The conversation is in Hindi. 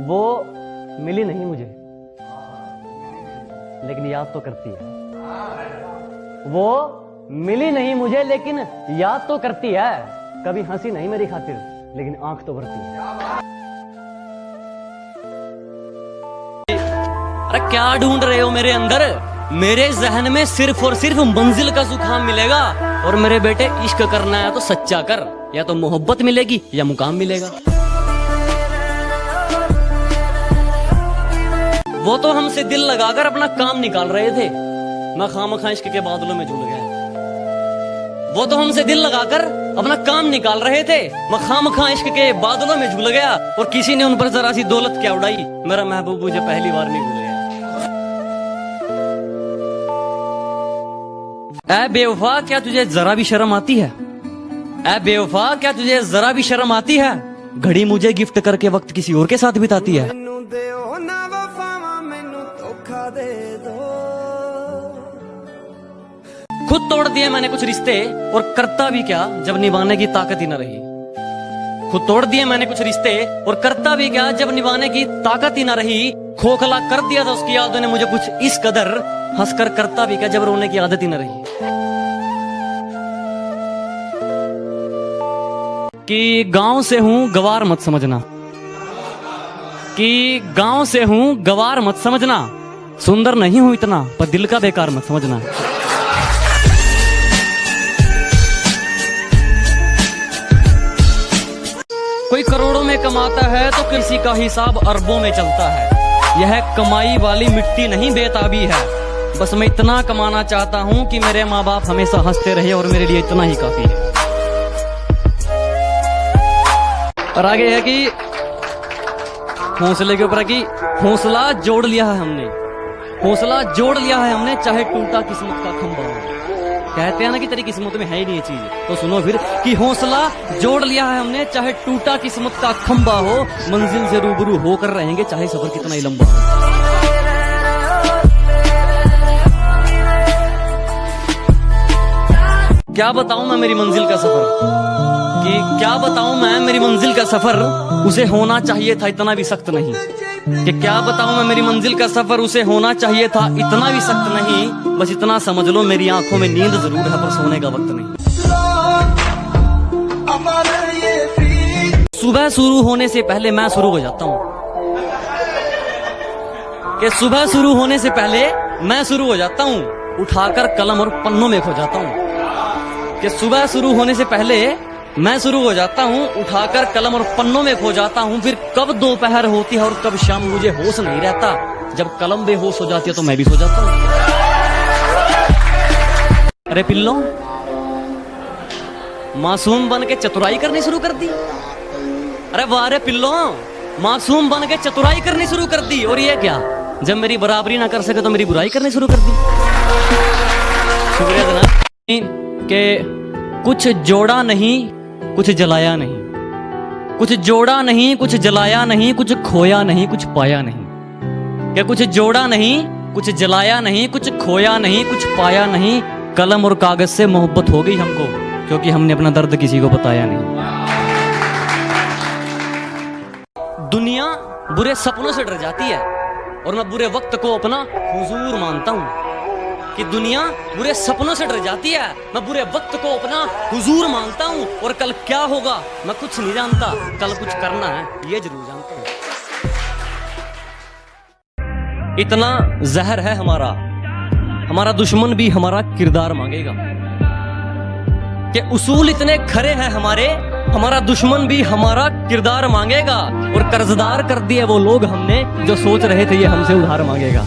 वो मिली नहीं मुझे, लेकिन याद तो करती है। वो मिली नहीं मुझे, लेकिन याद तो करती है। कभी हंसी नहीं मेरी खातिर, लेकिन आंख तो भरती है। अरे क्या ढूंढ रहे हो मेरे अंदर? मेरे जहन में सिर्फ और सिर्फ मंजिल का जुकाम मिलेगा। और मेरे बेटे, इश्क करना है तो सच्चा कर, या तो मोहब्बत मिलेगी या मुकाम मिलेगा। वो तो हमसे दिल लगाकर अपना काम निकाल रहे थे, मैं खामखा इश्क के बादलों में झूल गया। वो तो हमसे दिल लगाकर अपना काम निकाल रहे थे, मैं खामखा इश्क के बादलों में झूल गया। और किसी ने उन पर जरा सी दौलत क्या उड़ाई, मेरा महबूब मुझे पहली बार नहीं भूल गया। ऐ बेवफा, क्या तुझे जरा भी शर्म आती है? ऐ बेवफा, क्या तुझे जरा भी शर्म आती है? घड़ी मुझे गिफ्ट करके वक्त किसी और के साथ बिताती है। खुद तोड़ दिए मैंने कुछ रिश्ते, और करता भी क्या जब निभाने की ताकत ही न रही। खुद तोड़ दिए मैंने कुछ रिश्ते, और करता भी क्या जब निभाने की ताकत ही न रही। खोखला कर दिया था उसकी यादों ने मुझे कुछ इस कदर, हंसकर करता भी क्या जब रोने की आदत ही न रही। कि गांव से हूं गवार मत समझना, कि गांव से हूं गवार मत समझना। सुंदर नहीं हूं इतना, पर दिल का बेकार मत समझना। कोई करोड़ों में कमाता है तो किसी का हिसाब अरबों में चलता है। यह कमाई वाली मिट्टी नहीं बेताबी है। बस मैं इतना कमाना चाहता हूं कि मेरे माँ बाप हमेशा हंसते रहे, और मेरे लिए इतना ही काफी है। और आगे है कि हौसले के ऊपर कि हौसला जोड़ लिया है हमने, हौसला जोड़ लिया है हमने, चाहे टूटा किस्मत का खंभा हो। कहते हैं ना कि तेरी किस्मत में है ही नहीं ये चीज, तो सुनो फिर कि हौसला जोड़ लिया है हमने, चाहे टूटा किस्मत का खंभा हो। मंजिल से रूबरू होकर रहेंगे, चाहे सफर कितना ही लंबा हो। क्या बताऊं मैं मेरी मंजिल का सफर, कि क्या बताऊं मैं मेरी मंजिल का सफर। उसे होना चाहिए था इतना भी सख्त नहीं, कि क्या बताऊं मैं मेरी मंजिल का सफर। उसे होना चाहिए था इतना भी सख्त नहीं। बस इतना समझ लो, मेरी आंखों में नींद जरूर है, पर सोने का वक्त नहीं। सुबह शुरू होने से पहले मैं शुरू हो जाता हूं, कि सुबह शुरू होने से पहले मैं शुरू हो जाता हूं। उठाकर कलम और पन्नों में खो जाता हूं, कि सुबह शुरू होने से पहले मैं शुरू हो जाता हूँ। उठाकर कलम और पन्नों में खो जाता हूँ। फिर कब दोपहर होती है और कब शाम, मुझे होश नहीं रहता। जब कलम बेहोश हो जाती है तो मैं भी सो जाता हूँ। अरे पिल्लो, मासूम बन के चतुराई करनी शुरू कर दी। अरे वाह रे पिल्लो, मासूम बन के चतुराई करनी शुरू कर दी। और ये क्या, जब मेरी बराबरी ना कर सके तो मेरी बुराई करनी शुरू कर दी। शुक्रिया जनाब। के कुछ जोड़ा नहीं, कुछ जलाया नहीं, कुछ जोड़ा नहीं, कुछ जलाया नहीं, कुछ खोया नहीं, कुछ पाया नहीं। क्या कुछ जोड़ा नहीं, कुछ जलाया नहीं, कुछ खोया नहीं, कुछ पाया नहीं। कलम और कागज से मोहब्बत हो गई हमको, क्योंकि हमने अपना दर्द किसी को बताया नहीं। दुनिया बुरे सपनों से डर जाती है, और मैं बुरे वक्त को अपना हुजूर मानता हूं। कि दुनिया बुरे सपनों से डर जाती है, मैं बुरे वक्त को अपना हुजूर मानता हूं। और कल क्या होगा मैं कुछ नहीं जानता, कल कुछ करना है ये जरूर जानता हूं। इतना जहर है हमारा, हमारा दुश्मन भी हमारा किरदार मांगेगा। कि उसूल इतने खरे हैं हमारे, हमारा दुश्मन भी हमारा किरदार मांगेगा। और कर्जदार कर दिए वो लोग हमने, जो सोच रहे थे ये हमसे उधार मांगेगा।